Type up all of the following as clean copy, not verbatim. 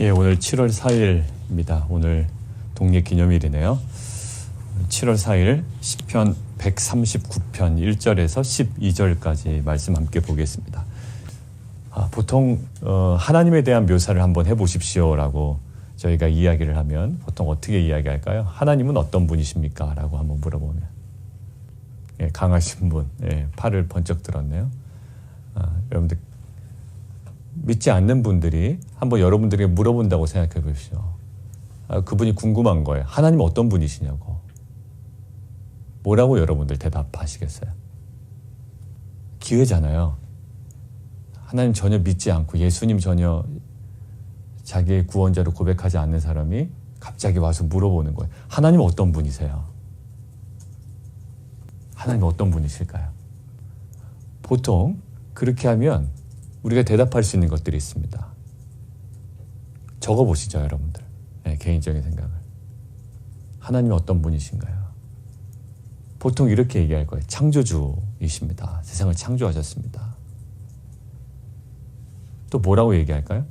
예, 오늘 7월 4일입니다. 오늘 독립기념일이네요. 7월 4일 시편 139편 1절에서 12절까지 말씀 함께 보겠습니다. 보통 하나님에 대한 묘사를 한번 해보십시오라고 저희가 이야기를 하면 보통 어떻게 이야기할까요? 하나님은 어떤 분이십니까? 라고 한번 물어보면 강하신 분, 팔을 번쩍 들었네요. 여러분들 믿지 않는 분들이 한번 여러분들에게 물어본다고 생각해 보십시오. 그분이 궁금한 거예요. 하나님 어떤 분이시냐고. 뭐라고 여러분들 대답하시겠어요? 기회잖아요. 하나님 전혀 믿지 않고 예수님 전혀 자기의 구원자로 고백하지 않는 사람이 갑자기 와서 물어보는 거예요. 하나님 어떤 분이세요? 하나님 어떤 분이실까요? 보통 그렇게 하면 우리가 대답할 수 있는 것들이 있습니다. 적어보시죠, 여러분들. 개인적인 생각을. 하나님이 어떤 분이신가요? 보통 이렇게 얘기할 거예요. 창조주이십니다. 세상을 창조하셨습니다. 또 뭐라고 얘기할까요?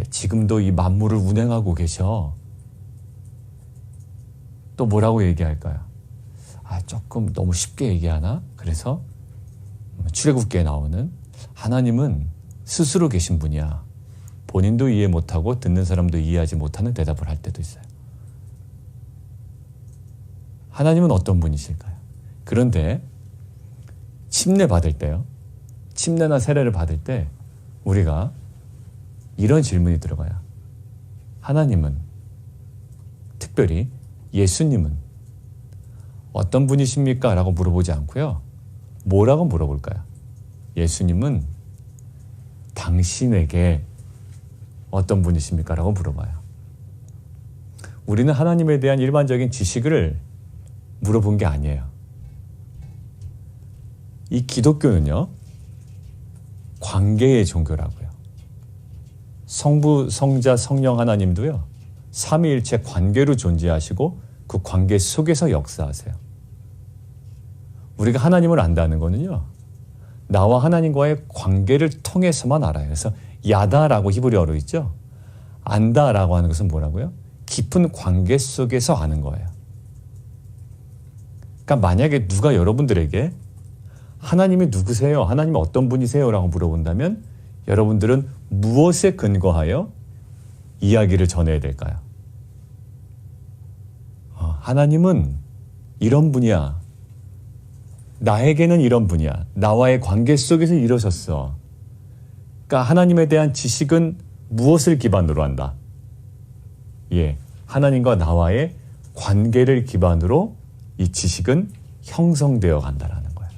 지금도 이 만물을 운행하고 계셔. 또 뭐라고 얘기할까요? 조금 너무 쉽게 얘기하나? 그래서 출애굽기에 나오는 하나님은 스스로 계신 분이야. 본인도 이해 못하고 듣는 사람도 이해하지 못하는 대답을 할 때도 있어요. 하나님은 어떤 분이실까요? 그런데 침례 받을 때요. 침례나 세례를 받을 때 우리가 이런 질문이 들어가요. 하나님은, 특별히 예수님은 어떤 분이십니까? 라고 물어보지 않고요. 뭐라고 물어볼까요? 예수님은 당신에게 어떤 분이십니까? 라고 물어봐요. 우리는 하나님에 대한 일반적인 지식을 물어본 게 아니에요. 이 기독교는요, 관계의 종교라고요. 성부, 성자, 성령 하나님도요, 삼위일체 관계로 존재하시고 그 관계 속에서 역사하세요. 우리가 하나님을 안다는 거는요, 나와 하나님과의 관계를 통해서만 알아요. 그래서 야다라고 히브리어로 있죠. 안다라고 하는 것은 뭐라고요? 깊은 관계 속에서 아는 거예요. 그러니까 만약에 누가 여러분들에게 하나님이 누구세요? 하나님이 어떤 분이세요? 라고 물어본다면 여러분들은 무엇에 근거하여 이야기를 전해야 될까요? 하나님은 이런 분이야. 나에게는 이런 분이야. 나와의 관계 속에서 이루어졌어. 그러니까 하나님에 대한 지식은 무엇을 기반으로 한다? 하나님과 나와의 관계를 기반으로 이 지식은 형성되어 간다라는 거예요.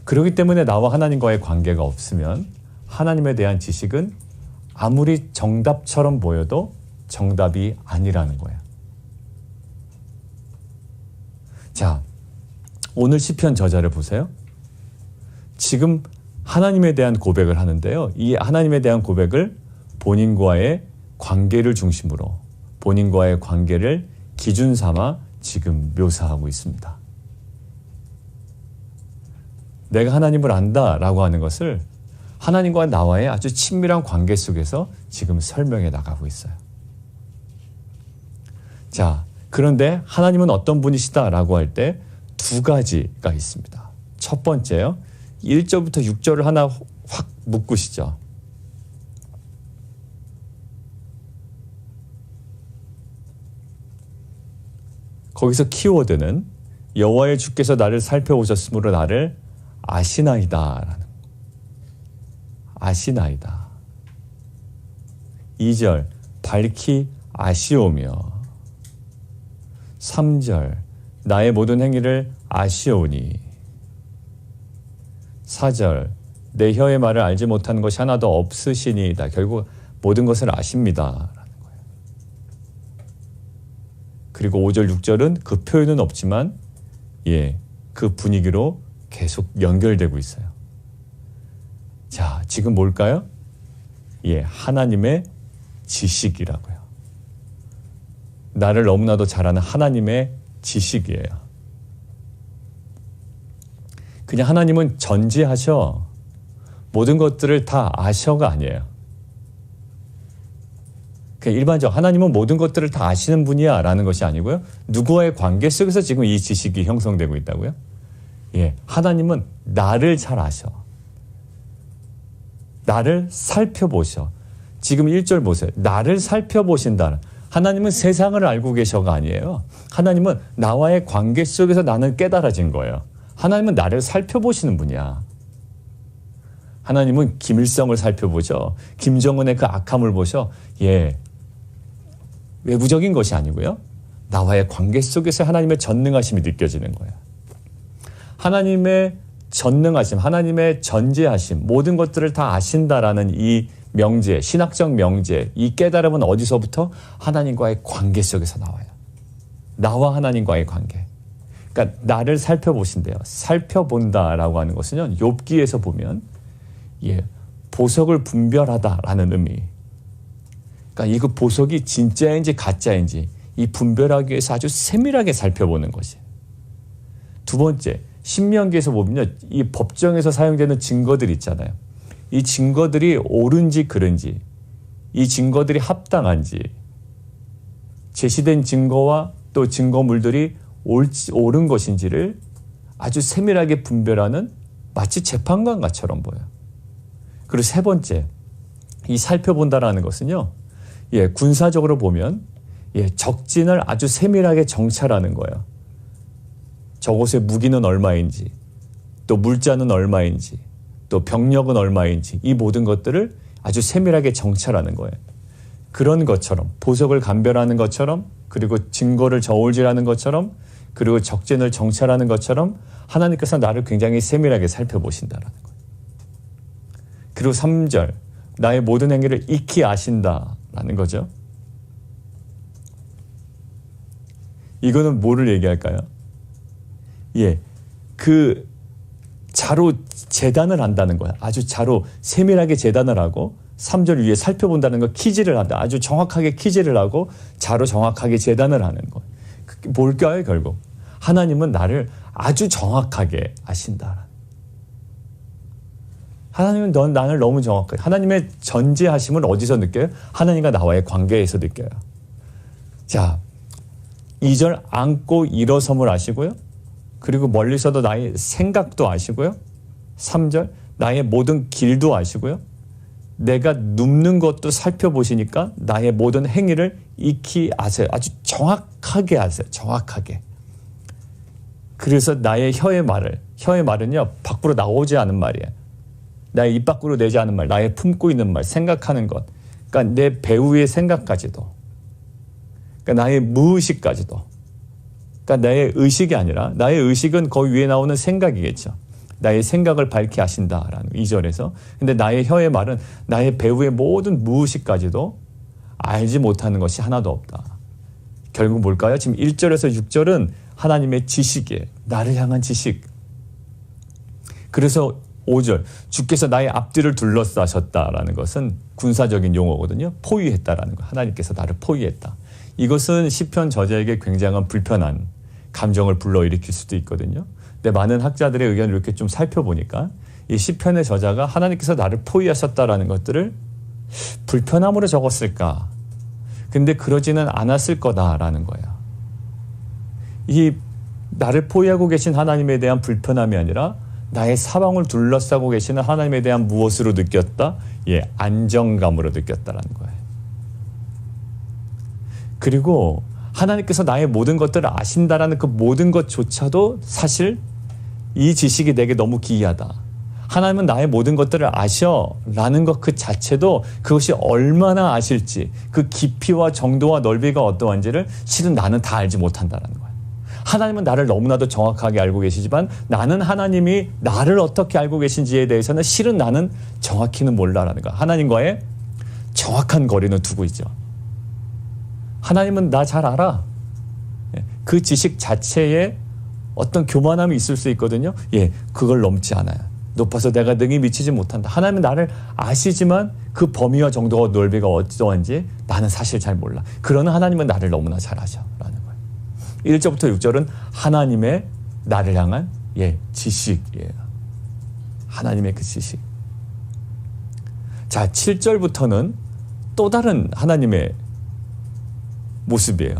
그렇기 때문에 나와 하나님과의 관계가 없으면 하나님에 대한 지식은 아무리 정답처럼 보여도 정답이 아니라는 거예요. 자, 오늘 시편 저자를 보세요. 지금 하나님에 대한 고백을 하는데요. 이 하나님에 대한 고백을 본인과의 관계를 중심으로, 본인과의 관계를 기준 삼아 지금 묘사하고 있습니다. 내가 하나님을 안다라고 하는 것을 하나님과 나와의 아주 친밀한 관계 속에서 지금 설명해 나가고 있어요. 자, 그런데 하나님은 어떤 분이시다라고 할 때 두 가지가 있습니다. 첫 번째요. 1절부터 6절을 하나 확 묶으시죠. 거기서 키워드는 여호와의 주께서 나를 살펴오셨으므로 나를 아시나이다. 아시나이다. 2절 밝히 아시오며 3절 나의 모든 행위를 아시오니 4절 내 혀의 말을 알지 못하는 것이 하나도 없으시니이다. 결국 모든 것을 아십니다. 라는 거예요. 그리고 5절 6절은 그 표현은 없지만 그 분위기로 계속 연결되고 있어요. 자, 지금 뭘까요? 하나님의 지식이라고요. 나를 너무나도 잘 아는 하나님의 지식이에요. 그냥 하나님은 전지하셔. 모든 것들을 다 아셔가 아니에요. 일반적 하나님은 모든 것들을 다 아시는 분이야 라는 것이 아니고요. 누구와의 관계 속에서 지금 이 지식이 형성되고 있다고요? 예, 하나님은 나를 잘 아셔. 나를 살펴보셔. 지금 1절 보세요. 나를 살펴보신다. 하나님은 세상을 알고 계셔가 아니에요. 하나님은 나와의 관계 속에서 나는 깨달아진 거예요. 하나님은 나를 살펴보시는 분이야. 하나님은 김일성을 살펴보죠. 김정은의 그 악함을 보셔. 예, 외부적인 것이 아니고요. 나와의 관계 속에서 하나님의 전능하심이 느껴지는 거예요. 하나님의 전능하심, 하나님의 전지하심, 모든 것들을 다 아신다라는 이 명제, 신학적 명제, 이 깨달음은 어디서부터? 하나님과의 관계 속에서 나와요. 나와 하나님과의 관계. 그러니까 나를 살펴보신대요. 살펴본다라고 하는 것은요, 욥기에서 보면 예, 보석을 분별하다라는 의미. 그러니까 이 보석이 진짜인지 가짜인지 이 분별하기 위해서 아주 세밀하게 살펴보는 것이에요. 두 번째, 신명기에서 보면요, 이 법정에서 사용되는 증거들 있잖아요. 이 증거들이 옳은지 그른지, 이 증거들이 합당한지, 제시된 증거와 또 증거물들이 옳은 것인지를 아주 세밀하게 분별하는 마치 재판관과처럼 보여요. 그리고 세 번째, 이 살펴본다라는 것은요, 예, 군사적으로 보면 예, 적진을 아주 세밀하게 정찰하는 거예요. 저곳의 무기는 얼마인지, 또 물자는 얼마인지, 또 병력은 얼마인지, 이 모든 것들을 아주 세밀하게 정찰하는 거예요. 그런 것처럼, 보석을 감별하는 것처럼, 그리고 증거를 저울질하는 것처럼, 그리고 적진을 정찰하는 것처럼 하나님께서 나를 굉장히 세밀하게 살펴보신다라는 거예요. 그리고 3절, 나의 모든 행위를 익히 아신다라는 거죠. 이거는 뭐를 얘기할까요? 예, 그 자로 재단을 한다는 거야. 아주 자로 세밀하게 재단을 하고 3절 위에 살펴본다는 거 키질을 한다. 아주 정확하게 키질을 하고 자로 정확하게 재단을 하는 거. 그게 뭘까요, 결국? 하나님은 나를 아주 정확하게 아신다. 하나님은 나를 너무 정확하게. 하나님의 전지하심을 어디서 느껴요? 하나님과 나와의 관계에서 느껴요. 자, 2절 앉고 일어섬을 아시고요. 그리고 멀리서도 나의 생각도 아시고요. 3절 나의 모든 길도 아시고요. 내가 눕는 것도 살펴보시니까 나의 모든 행위를 익히 아세요. 아주 정확하게 아세요. 정확하게. 그래서 나의 혀의 말은요, 밖으로 나오지 않은 말이에요. 나의 입 밖으로 내지 않은 말, 나의 품고 있는 말, 생각하는 것. 그러니까 내 배후의 생각까지도. 그러니까 나의 무의식까지도. 그러니까 나의 의식이 아니라 나의 의식은 거기 위에 나오는 생각이겠죠. 나의 생각을 밝히 하신다라는 2절에서. 근데 나의 혀의 말은 나의 배후의 모든 무의식까지도 알지 못하는 것이 하나도 없다. 결국 뭘까요? 지금 1절에서 6절은 하나님의 지식이에요. 나를 향한 지식. 그래서 5절, 주께서 나의 앞뒤를 둘러싸셨다라는 것은 군사적인 용어거든요. 포위했다라는 거. 하나님께서 나를 포위했다. 이것은 시편 저자에게 굉장한 불편한 감정을 불러일으킬 수도 있거든요. 근데 많은 학자들의 의견을 이렇게 좀 살펴보니까 이 시편의 저자가 하나님께서 나를 포위하셨다라는 것들을 불편함으로 적었을까? 근데 그러지는 않았을 거다라는 거예요. 이 나를 포위하고 계신 하나님에 대한 불편함이 아니라 나의 사방을 둘러싸고 계시는 하나님에 대한 무엇으로 느꼈다? 예, 안정감으로 느꼈다라는 거예요. 그리고 하나님께서 나의 모든 것들을 아신다라는 그 모든 것조차도 사실 이 지식이 내게 너무 기이하다. 하나님은 나의 모든 것들을 아셔라는 것 그 자체도 그것이 얼마나 아실지, 그 깊이와 정도와 넓이가 어떠한지를 실은 나는 다 알지 못한다라는 거예요. 하나님은 나를 너무나도 정확하게 알고 계시지만 나는 하나님이 나를 어떻게 알고 계신지에 대해서는 실은 나는 정확히는 몰라라는 거예요. 하나님과의 정확한 거리는 두고 있죠. 하나님은 나 잘 알아. 그 지식 자체에 어떤 교만함이 있을 수 있거든요. 예, 그걸 넘지 않아요. 높아서 내가 능히 미치지 못한다. 하나님은 나를 아시지만 그 범위와 정도와 넓이가 어떠한지 나는 사실 잘 몰라. 그러나 하나님은 나를 너무나 잘 아셔라는 거예요. 1절부터 6절은 하나님의 나를 향한 지식이에요. 하나님의 그 지식. 자, 7절부터는 또 다른 하나님의 모습이에요.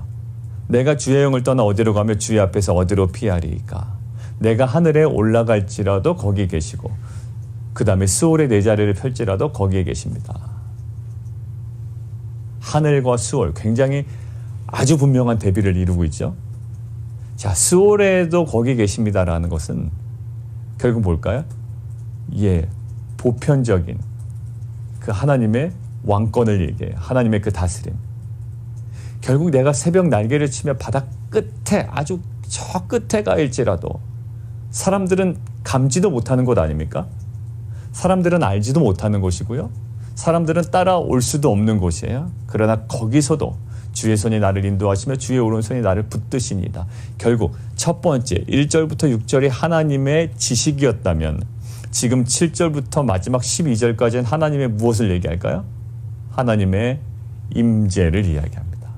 내가 주의 영을 떠나 어디로 가며 주의 앞에서 어디로 피하리이까. 내가 하늘에 올라갈지라도 거기 계시고 그 다음에 수월의 내 자리를 펼지라도 거기에 계십니다. 하늘과 수월, 굉장히 아주 분명한 대비를 이루고 있죠. 자, 수월에도 거기 계십니다라는 것은 결국 뭘까요? 예, 보편적인 그 하나님의 왕권을 얘기해요. 하나님의 그 다스림. 결국 내가 새벽 날개를 치며 바다 끝에, 아주 저 끝에 가일지라도 사람들은 감지도 못하는 곳 아닙니까? 사람들은 알지도 못하는 곳이고요. 사람들은 따라올 수도 없는 곳이에요. 그러나 거기서도 주의 손이 나를 인도하시며 주의 오른손이 나를 붙드시니다. 결국 첫 번째 1절부터 6절이 하나님의 지식이었다면 지금 7절부터 마지막 12절까지는 하나님의 무엇을 얘기할까요? 하나님의 임재를 이야기합니다.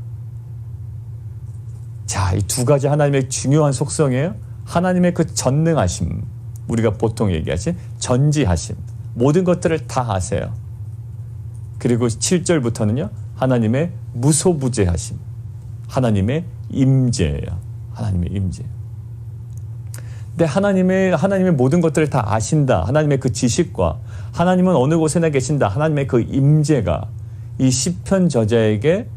자, 이 두 가지 하나님의 중요한 속성이에요. 하나님의 그 전능하심, 우리가 보통 얘기하지 전지하심, 모든 것들을 다 아세요. 그리고 7절부터는요, 하나님의 무소부재하심, 하나님의 임재예요. 하나님의 임재. 근데 하나님의 모든 것들을 다 아신다. 하나님의 그 지식과 하나님은 어느 곳에나 계신다. 하나님의 그 임재가 이 시편 저자에게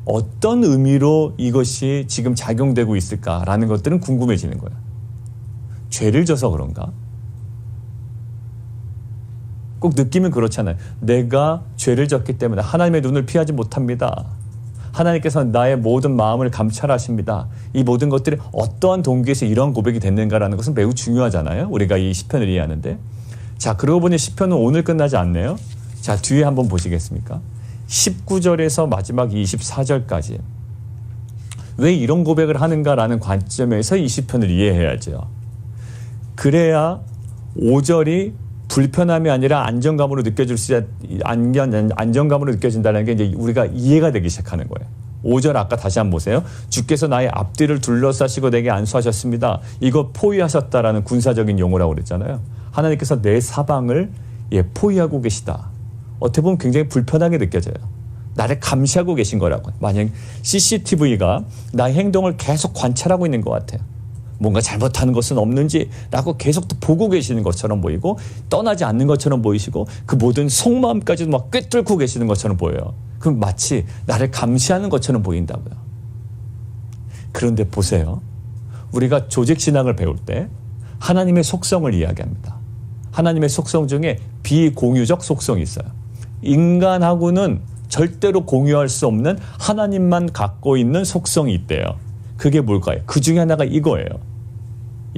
어떤 의미로 이것이 지금 작용되고 있을까라는 것들은 궁금해지는 거예요. 죄를 져서 그런가? 꼭 느낌은 그렇잖아요. 내가 죄를 졌기 때문에 하나님의 눈을 피하지 못합니다. 하나님께서는 나의 모든 마음을 감찰하십니다. 이 모든 것들이 어떠한 동기에서 이러한 고백이 됐는가라는 것은 매우 중요하잖아요. 우리가 이 시편을 이해하는데. 자, 그러고 보니 시편은 오늘 끝나지 않네요. 자, 뒤에 한번 보시겠습니까? 19절에서 마지막 24절까지. 왜 이런 고백을 하는가라는 관점에서 이 시편을 이해해야죠. 그래야 5절이 불편함이 아니라 안정감으로 안정감으로 느껴진다는 게 이제 우리가 이해가 되기 시작하는 거예요. 5절 아까 다시 한번 보세요. 주께서 나의 앞뒤를 둘러싸시고 내게 안수하셨습니다. 이거 포위하셨다라는 군사적인 용어라고 그랬잖아요. 하나님께서 내 사방을 포위하고 계시다. 어떻게 보면 굉장히 불편하게 느껴져요. 나를 감시하고 계신 거라고. 만약 CCTV가 나의 행동을 계속 관찰하고 있는 것 같아요. 뭔가 잘못하는 것은 없는지라고 계속 보고 계시는 것처럼 보이고 떠나지 않는 것처럼 보이시고 그 모든 속마음까지도 막 꿰뚫고 계시는 것처럼 보여요. 그럼 마치 나를 감시하는 것처럼 보인다고요. 그런데 보세요. 우리가 조직신앙을 배울 때 하나님의 속성을 이야기합니다. 하나님의 속성 중에 비공유적 속성이 있어요. 인간하고는 절대로 공유할 수 없는 하나님만 갖고 있는 속성이 있대요. 그게 뭘까요? 그 중에 하나가 이거예요.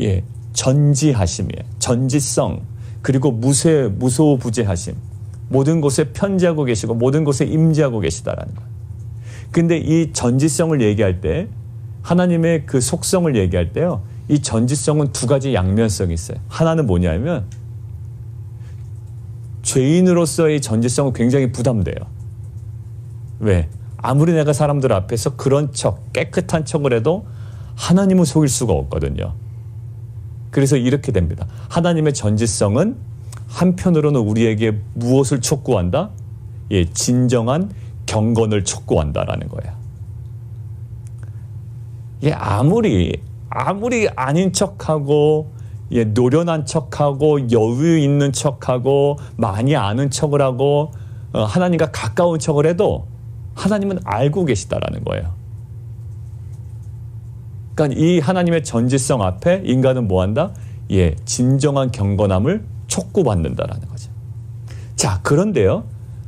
예, 전지하심이에요. 전지성, 그리고 무소부재하심. 모든 곳에 편지하고 계시고 모든 곳에 임재하고 계시다라는 거예요. 근데 이 전지성을 얘기할 때, 하나님의 그 속성을 얘기할 때요, 이 전지성은 두 가지 양면성이 있어요. 하나는 뭐냐면 죄인으로서의 전지성은 굉장히 부담돼요. 왜? 아무리 내가 사람들 앞에서 그런 척, 깨끗한 척을 해도 하나님은 속일 수가 없거든요. 그래서 이렇게 됩니다. 하나님의 전지성은 한편으로는 우리에게 무엇을 촉구한다? 예, 진정한 경건을 촉구한다라는 거예요. 예, 아무리 아닌 척하고, 예, 노련한 척하고, 여유 있는 척하고, 많이 아는 척을 하고, 하나님과 가까운 척을 해도 하나님은 알고 계시다라는 거예요. 그러니까 이 하나님의 전지성 앞에 인간은 뭐한다? 예, 진정한 경건함을 촉구받는다라는 거죠. 자, 그런데요,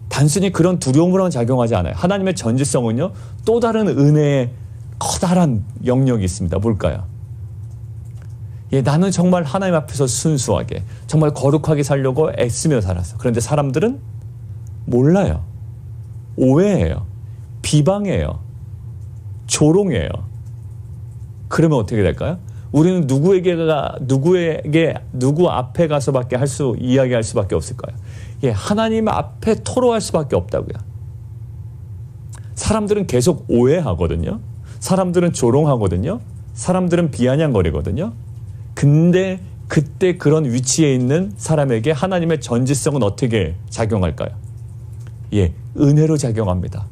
단순히 그런 두려움으로만 작용하지 않아요. 하나님의 전지성은요, 또 다른 은혜의 커다란 영역이 있습니다. 뭘까요? 예, 나는 정말 하나님 앞에서 순수하게, 정말 거룩하게 살려고 애쓰며 살았어. 그런데 사람들은 몰라요. 오해해요. 비방해요. 조롱해요. 그러면 어떻게 될까요? 우리는 누구 앞에 가서밖에 이야기할 수밖에 없을 거예요. 예, 하나님 앞에 토로할 수밖에 없다고요. 사람들은 계속 오해하거든요. 사람들은 조롱하거든요. 사람들은 비아냥거리거든요. 근데 그때 그런 위치에 있는 사람에게 하나님의 전지성은 어떻게 작용할까요? 예, 은혜로 작용합니다.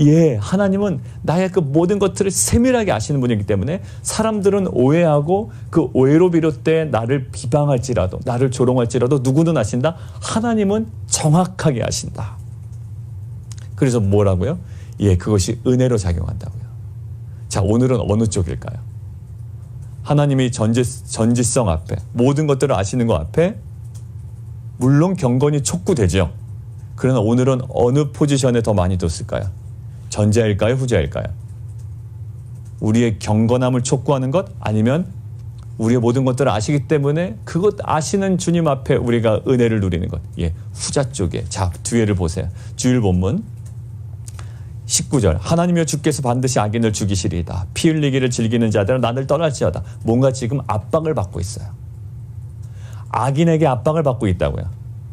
예, 하나님은 나의 그 모든 것들을 세밀하게 아시는 분이기 때문에 사람들은 오해하고 그 오해로 비롯돼 나를 비방할지라도 나를 조롱할지라도 누구는 아신다? 하나님은 정확하게 아신다. 그래서 뭐라고요? 예, 그것이 은혜로 작용한다고요. 자, 오늘은 어느 쪽일까요? 하나님이 전지성 앞에 모든 것들을 아시는 것 앞에 물론 경건이 촉구되죠. 그러나 오늘은 어느 포지션에 더 많이 뒀을까요? 전자일까요? 후자일까요? 우리의 경건함을 촉구하는 것 아니면 우리의 모든 것들을 아시기 때문에 그것 아시는 주님 앞에 우리가 은혜를 누리는 것. 예, 후자 쪽에. 자, 뒤에를 보세요. 주일 본문 19절. 하나님이여 주께서 반드시 악인을 죽이시리이다. 피 흘리기를 즐기는 자들은 나를 떠날지어다. 뭔가 지금 압박을 받고 있어요. 악인에게 압박을 받고 있다고요.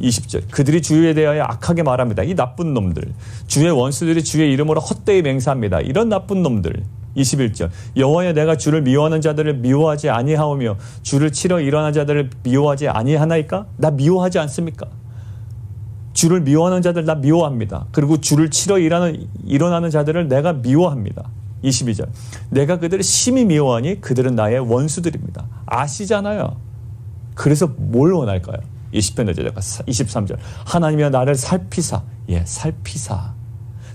20절. 그들이 주에 대하여 악하게 말합니다. 이 나쁜 놈들. 주의 원수들이 주의 이름으로 헛되이 맹세합니다. 이런 나쁜 놈들. 21절. 여호와여 내가 주를 미워하는 자들을 미워하지 아니하오며 주를 치러 일어난 자들을 미워하지 아니하나이까? 나 미워하지 않습니까? 주를 미워하는 자들 나 미워합니다. 그리고 주를 치러 일어나는 자들을 내가 미워합니다. 22절. 내가 그들을 심히 미워하니 그들은 나의 원수들입니다. 아시잖아요. 그래서 뭘 원할까요? 20편 23절. 하나님이여 나를 살피사. 예, 살피사.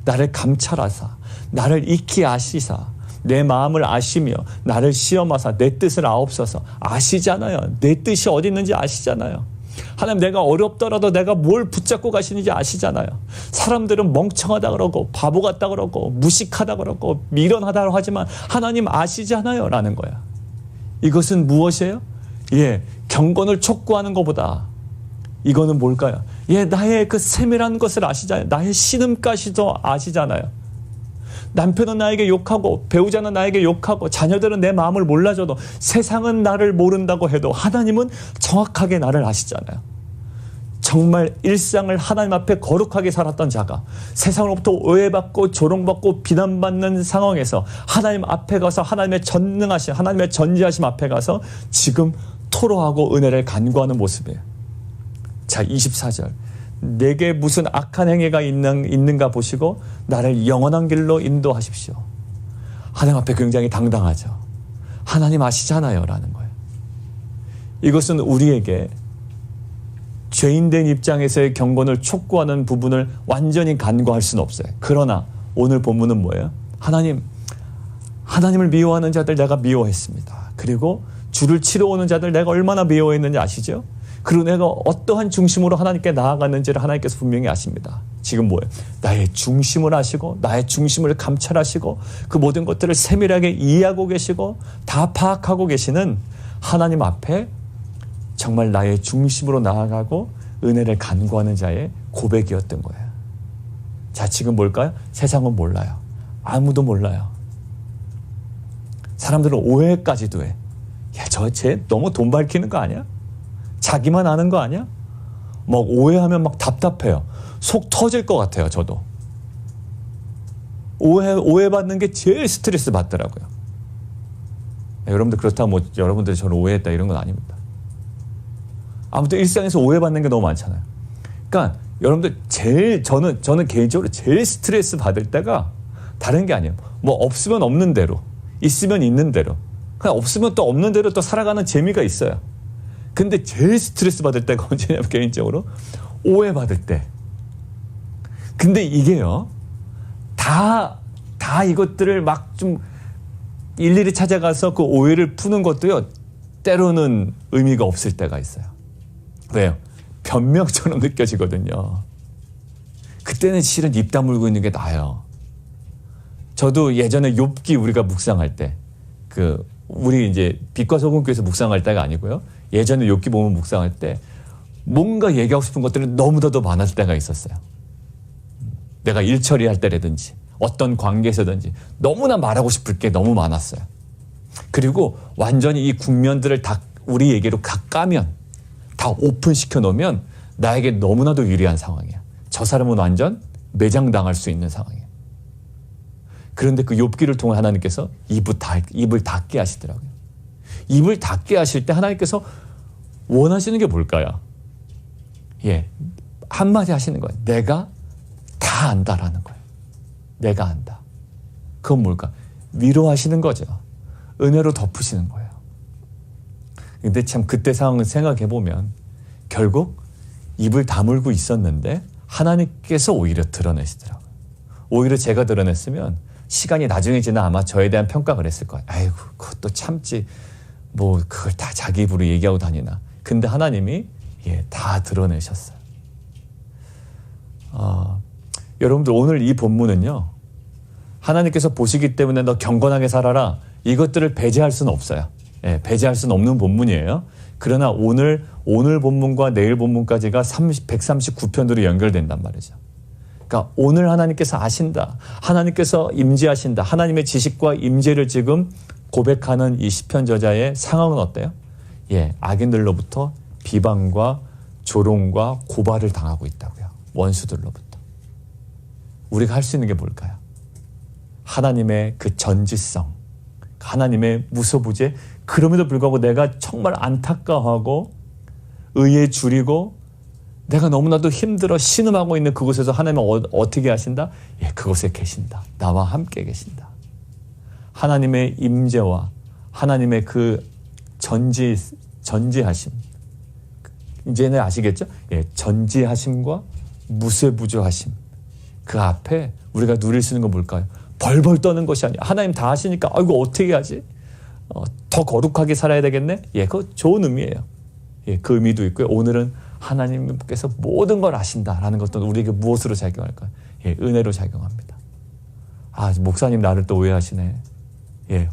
나를 감찰하사. 나를 익히 아시사. 내 마음을 아시며 나를 시험하사 내 뜻을 아옵소서. 아시잖아요. 내 뜻이 어디 있는지 아시잖아요. 하나님 내가 어렵더라도 내가 뭘 붙잡고 가시는지 아시잖아요. 사람들은 멍청하다 그러고 바보 같다 그러고 무식하다 그러고 미련하다고 하지만 하나님 아시잖아요 라는 거야. 이것은 무엇이에요? 예, 경건을 촉구하는 것보다 이거는 뭘까요? 예, 나의 그 세밀한 것을 아시잖아요. 나의 신음까지도 아시잖아요. 남편은 나에게 욕하고 배우자는 나에게 욕하고 자녀들은 내 마음을 몰라줘도 세상은 나를 모른다고 해도 하나님은 정확하게 나를 아시잖아요. 정말 일상을 하나님 앞에 거룩하게 살았던 자가 세상으로부터 오해받고 조롱받고 비난받는 상황에서 하나님 앞에 가서 하나님의 전능하심, 하나님의 전지하심 앞에 가서 지금 토로하고 은혜를 간구하는 모습이에요. 자, 24절. 내게 무슨 악한 행위가 있는가 보시고 나를 영원한 길로 인도하십시오. 하나님 앞에 굉장히 당당하죠. 하나님 아시잖아요 라는 거예요. 이것은 우리에게 죄인된 입장에서의 경건을 촉구하는 부분을 완전히 간과할 수는 없어요. 그러나 오늘 본문은 뭐예요? 하나님을 미워하는 자들 내가 미워했습니다. 그리고 주를 치러 오는 자들 내가 얼마나 미워했는지 아시죠? 그리고 내가 어떠한 중심으로 하나님께 나아갔는지를 하나님께서 분명히 아십니다. 지금 뭐예요? 나의 중심을 아시고 나의 중심을 감찰하시고 그 모든 것들을 세밀하게 이해하고 계시고 다 파악하고 계시는 하나님 앞에 정말 나의 중심으로 나아가고 은혜를 간구하는 자의 고백이었던 거예요. 자, 지금 뭘까요? 세상은 몰라요. 아무도 몰라요. 사람들은 오해까지도 해. 야, 쟤 너무 돈 밝히는 거 아니야? 자기만 아는 거 아니야? 막 오해하면 막 답답해요. 속 터질 것 같아요. 저도. 오해받는 게 제일 스트레스 받더라고요. 여러분들 그렇다면 뭐 여러분들이 저를 오해했다 이런 건 아닙니다. 아무튼 일상에서 오해받는 게 너무 많잖아요. 그러니까 여러분들 저는 개인적으로 제일 스트레스 받을 때가 다른 게 아니에요. 뭐 없으면 없는 대로, 있으면 있는 대로, 그냥 없으면 또 없는 대로 또 살아가는 재미가 있어요. 근데 제일 스트레스 받을 때가 언제냐면 개인적으로 오해받을 때. 근데 이게요, 다 이것들을 막 좀 일일이 찾아가서 그 오해를 푸는 것도요, 때로는 의미가 없을 때가 있어요. 왜요? 변명처럼 느껴지거든요. 그때는 실은 입 다물고 있는 게 나아요. 저도 예전에 욥기 우리가 묵상할 때, 우리 이제 빛과 소금교에서 묵상할 때가 아니고요. 예전에 욥기 보면 묵상할 때 뭔가 얘기하고 싶은 것들이 너무나도 많았을 때가 있었어요. 내가 일 처리할 때라든지 어떤 관계에서든지 너무나 말하고 싶을 게 너무 많았어요. 그리고 완전히 이 국면들을 다 우리에게로 다 까면, 다 오픈시켜 놓으면 나에게 너무나도 유리한 상황이야. 저 사람은 완전 매장당할 수 있는 상황이에요. 그런데 그 욥기를 통해 하나님께서 입을 닫게 하시더라고요. 입을 닫게 하실 때 하나님께서 원하시는 게 뭘까요? 예, 한마디 하시는 거예요. 내가 다 안다라는 거예요. 내가 안다. 그건 뭘까? 위로하시는 거죠. 은혜로 덮으시는 거예요. 근데 참 그때 상황을 생각해 보면 결국 입을 다물고 있었는데 하나님께서 오히려 드러내시더라고요. 오히려 제가 드러냈으면 시간이 나중에 지나 아마 저에 대한 평가를 했을 거예요. 아이고 그것도 참지 뭐 그걸 다 자기 입으로 얘기하고 다니나. 근데 하나님이 다 드러내셨어요. 여러분들 오늘 이 본문은요. 하나님께서 보시기 때문에 너 경건하게 살아라. 이것들을 배제할 수는 없어요. 배제할 수는 없는 본문이에요. 그러나 오늘 본문과 내일 본문까지가 139편으로 연결된단 말이죠. 그러니까 오늘 하나님께서 아신다. 하나님께서 임재하신다. 하나님의 지식과 임재를 지금 고백하는 이 시편 저자의 상황은 어때요? 악인들로부터 비방과 조롱과 고발을 당하고 있다고요. 원수들로부터. 우리가 할 수 있는 게 뭘까요? 하나님의 그 전지성, 하나님의 무소부재, 그럼에도 불구하고 내가 정말 안타까워하고 의에 줄이고 내가 너무나도 힘들어 신음하고 있는 그곳에서 하나님은 어떻게 하신다? 그곳에 계신다. 나와 함께 계신다. 하나님의 임재와 하나님의 그 전지하심. 이제는 아시겠죠? 전지하심과 무쇠부조하심. 그 앞에 우리가 누릴 수 있는 건 뭘까요? 벌벌 떠는 것이 아니야. 하나님 다 하시니까 아이고 어떻게 하지? 더 거룩하게 살아야 되겠네? 그거 좋은 의미예요. 그 의미도 있고요. 오늘은 하나님께서 모든 걸 아신다라는 것도 우리에게 무엇으로 작용할까요? 은혜로 작용합니다. 목사님 나를 또 오해하시네.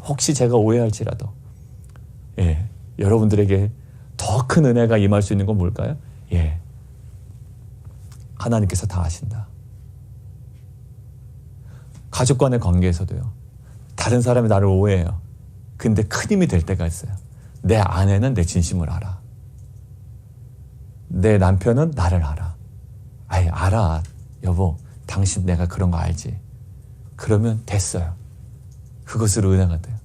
혹시 제가 오해할지라도 여러분들에게 더 큰 은혜가 임할 수 있는 건 뭘까요? 하나님께서 다 아신다. 가족 간의 관계에서도요. 다른 사람이 나를 오해해요. 근데 큰 힘이 될 때가 있어요. 내 아내는 내 진심을 알아. 내 남편은 나를 알아. 알아. 여보, 당신 내가 그런 거 알지. 그러면 됐어요. 그것으로 은혜가 돼요.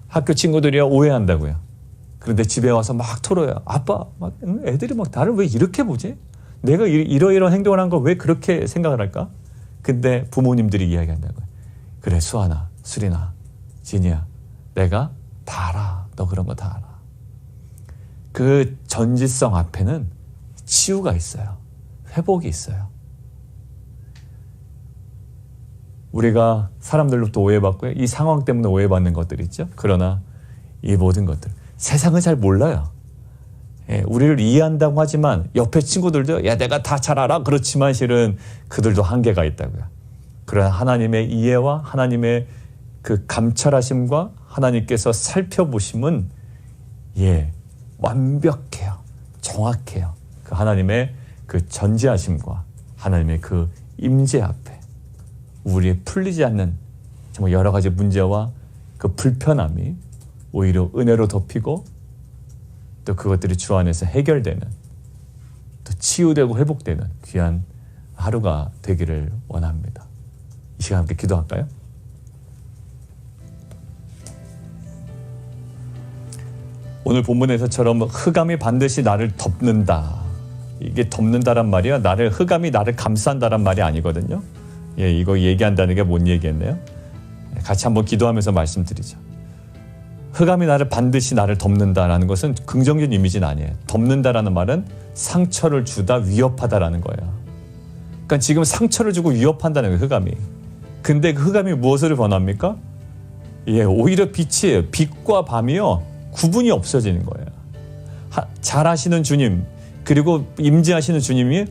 학교 친구들이야 오해한다고요. 그런데 집에 와서 막 토로해요. 아빠, 애들이 나를 왜 이렇게 보지? 내가 이러이러한 행동을 한 걸 왜 그렇게 생각을 할까? 근데 부모님들이 이야기한다고요. 그래, 수아나, 수리나, 진이야. 내가 다 알아. 너 그런 거 다 알아. 그 전지성 앞에는 치유가 있어요. 회복이 있어요. 우리가 사람들로부터 오해받고요. 이 상황 때문에 오해받는 것들 있죠. 그러나 이 모든 것들 세상은 잘 몰라요. 우리를 이해한다고 하지만 옆에 친구들도 내가 다 잘 알아. 그렇지만 실은 그들도 한계가 있다고요. 그러나 하나님의 이해와 하나님의 그 감찰하심과 하나님께서 살펴보심은 완벽해요. 정확해요. 그 하나님의 그 전지하심과 하나님의 그 임재 앞에 우리의 풀리지 않는 정말 여러 가지 문제와 그 불편함이 오히려 은혜로 덮이고 또 그것들이 주 안에서 해결되는 또 치유되고 회복되는 귀한 하루가 되기를 원합니다. 이 시간 함께 기도할까요? 오늘 본문에서처럼 흑암이 반드시 나를 덮는다. 이게 덮는다란 말이야. 흑암이 나를 감싼다란 말이 아니거든요. 이거 얘기한다는 게 뭔 얘기겠네요. 같이 한번 기도하면서 말씀드리죠. 흑암이 반드시 나를 덮는다라는 것은 긍정적인 이미지는 아니에요. 덮는다라는 말은 상처를 주다, 위협하다라는 거예요. 그러니까 지금 상처를 주고 위협한다는 거예요, 흑암이. 근데 그 흑암이 무엇을 권합니까? 오히려 빛이에요. 빛과 밤이요. 구분이 없어지는 거예요. 잘 아시는 주님, 그리고 임재하시는 주님이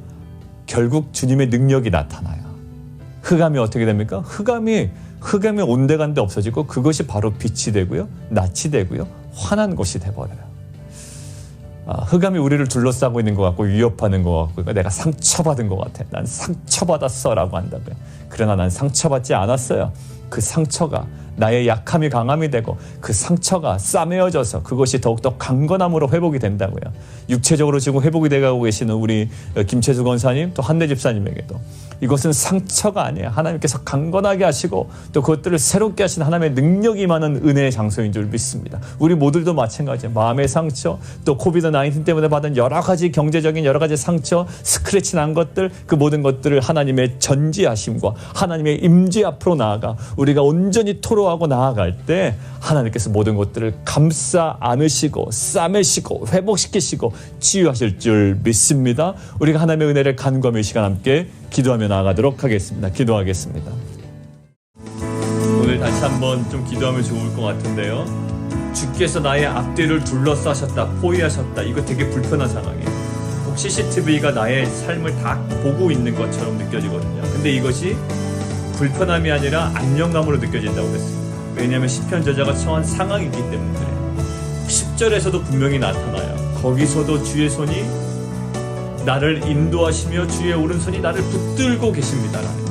결국 주님의 능력이 나타나요. 흑암이 어떻게 됩니까? 흑암이 온데간데 없어지고 그것이 바로 빛이 되고요. 낯이 되고요. 환한 것이 돼버려요. 흑암이 우리를 둘러싸고 있는 것 같고 위협하는 것 같고 내가 상처받은 것 같아. 난 상처받았어 라고 한다고요. 그러나 난 상처받지 않았어요. 그 상처가 나의 약함이 강함이 되고 그 상처가 싸매어져서 그것이 더욱더 강건함으로 회복이 된다고요. 육체적으로 지금 회복이 돼가고 계시는 우리 김채수 권사님 또 한대 집사님에게도 이것은 상처가 아니에요. 하나님께서 강건하게 하시고 또 그것들을 새롭게 하시는 하나님의 능력이 임하는 은혜의 장소인 줄 믿습니다. 우리 모두도 마찬가지예요. 마음의 상처, 또 코비드-19 때문에 받은 여러 가지 경제적인 여러 가지 상처, 스크래치 난 것들, 그 모든 것들을 하나님의 전지하심과 하나님의 임재 앞으로 나아가 우리가 온전히 토로하고 나아갈 때 하나님께서 모든 것들을 감싸 안으시고 싸매시고 회복시키시고 치유하실 줄 믿습니다. 우리가 하나님의 은혜를 간구하며 이 시간 함께 기도하며 나아가도록 하겠습니다. 기도하겠습니다. 오늘 다시 한번 좀 기도하면 좋을 것 같은데요. 주께서 나의 앞뒤를 둘러싸셨다, 포위하셨다. 이거 되게 불편한 상황이에요. 꼭 CCTV가 나의 삶을 다 보고 있는 것처럼 느껴지거든요. 근데 이것이 불편함이 아니라 안정감으로 느껴진다고 했습니다. 왜냐하면 시편 저자가 처한 상황이기 때문에 그래요. 10절에서도 분명히 나타나요. 거기서도 주의 손이 나를 인도하시며 주의 오른손이 나를 붙들고 계십니다라는,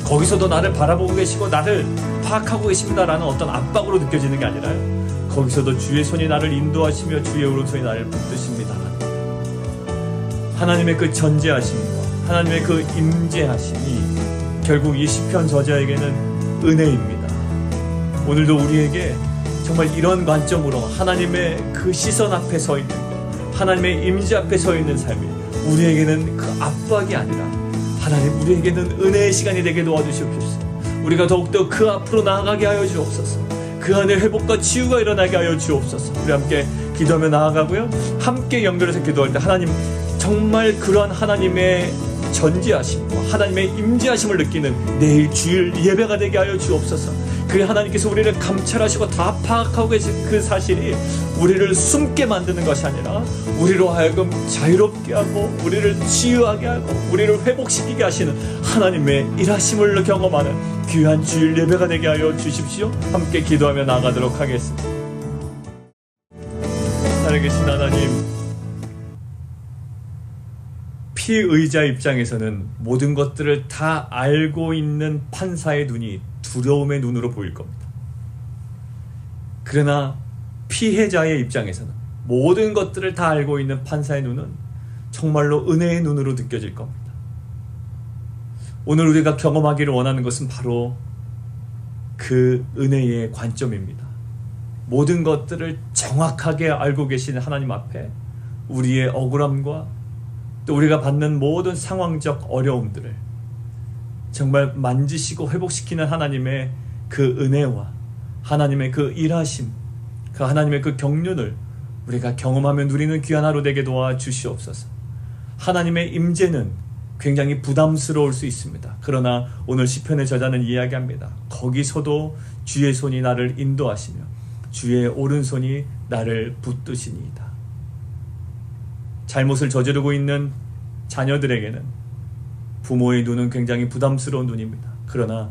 거기서도 나를 바라보고 계시고 나를 파악하고 계십니다라는 어떤 압박으로 느껴지는 게 아니라요. 거기서도 주의 손이 나를 인도하시며 주의 오른손이 나를 붙드십니다라는, 하나님의 그 전제하심과 하나님의 그 임재하심이 결국 이 시편 저자에게는 은혜입니다. 오늘도 우리에게 정말 이런 관점으로 하나님의 그 시선 앞에 서 있는 것, 하나님의 임재 앞에 서 있는 삶이 우리에게는 그 압박이 아니라 하나님 우리에게는 은혜의 시간이 되게 도와주시옵소서. 우리가 더욱더 그 앞으로 나아가게 하여 주옵소서. 그 안에 회복과 치유가 일어나게 하여 주옵소서. 우리 함께 기도하며 나아가고요. 함께 연결해서 기도할 때 하나님 정말 그러한 하나님의 전지하심과 하나님의 임재하심을 느끼는 내일 주일 예배가 되게 하여 주옵소서. 그 하나님께서 우리를 감찰하시고 다 파악하고 계신 그 사실이 우리를 숨게 만드는 것이 아니라 우리로 하여금 자유롭게 하고 우리를 치유하게 하고 우리를 회복시키게 하시는 하나님의 일하심을 경험하는 귀한 주일 예배가 되게 하여 주십시오. 함께 기도하며 나아가도록 하겠습니다. 살아계신 하나님, 피의자 입장에서는 모든 것들을 다 알고 있는 판사의 눈이 두려움의 눈으로 보일 겁니다. 그러나 피해자의 입장에서는 모든 것들을 다 알고 있는 판사의 눈은 정말로 은혜의 눈으로 느껴질 겁니다. 오늘 우리가 경험하기를 원하는 것은 바로 그 은혜의 관점입니다. 모든 것들을 정확하게 알고 계시는 하나님 앞에 우리의 억울함과 또 우리가 받는 모든 상황적 어려움들을 정말 만지시고 회복시키는 하나님의 그 은혜와 하나님의 그 일하심, 그 하나님의 그 경륜을 우리가 경험하며 누리는 귀한 하루 되게 도와주시옵소서. 하나님의 임재는 굉장히 부담스러울 수 있습니다. 그러나 오늘 시편의 저자는 이야기합니다. 거기서도 주의 손이 나를 인도하시며 주의 오른손이 나를 붙드시니이다. 잘못을 저지르고 있는 자녀들에게는 부모의 눈은 굉장히 부담스러운 눈입니다. 그러나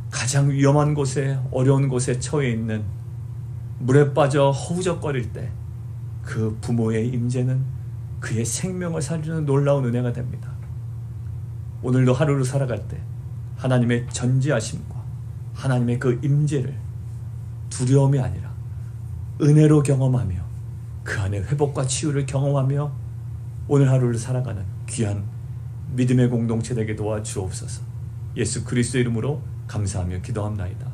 가장 위험한 곳에 어려운 곳에 처해 있는 물에 빠져 허우적거릴 때 그 부모의 임재는 그의 생명을 살리는 놀라운 은혜가 됩니다. 오늘도 하루를 살아갈 때 하나님의 전지하심과 하나님의 그 임재를 두려움이 아니라 은혜로 경험하며 그 안에 회복과 치유를 경험하며 오늘 하루를 살아가는 귀한 믿음의 공동체 되게 도와주옵소서. 예수 그리스도의 이름으로 감사하며 기도합나이다.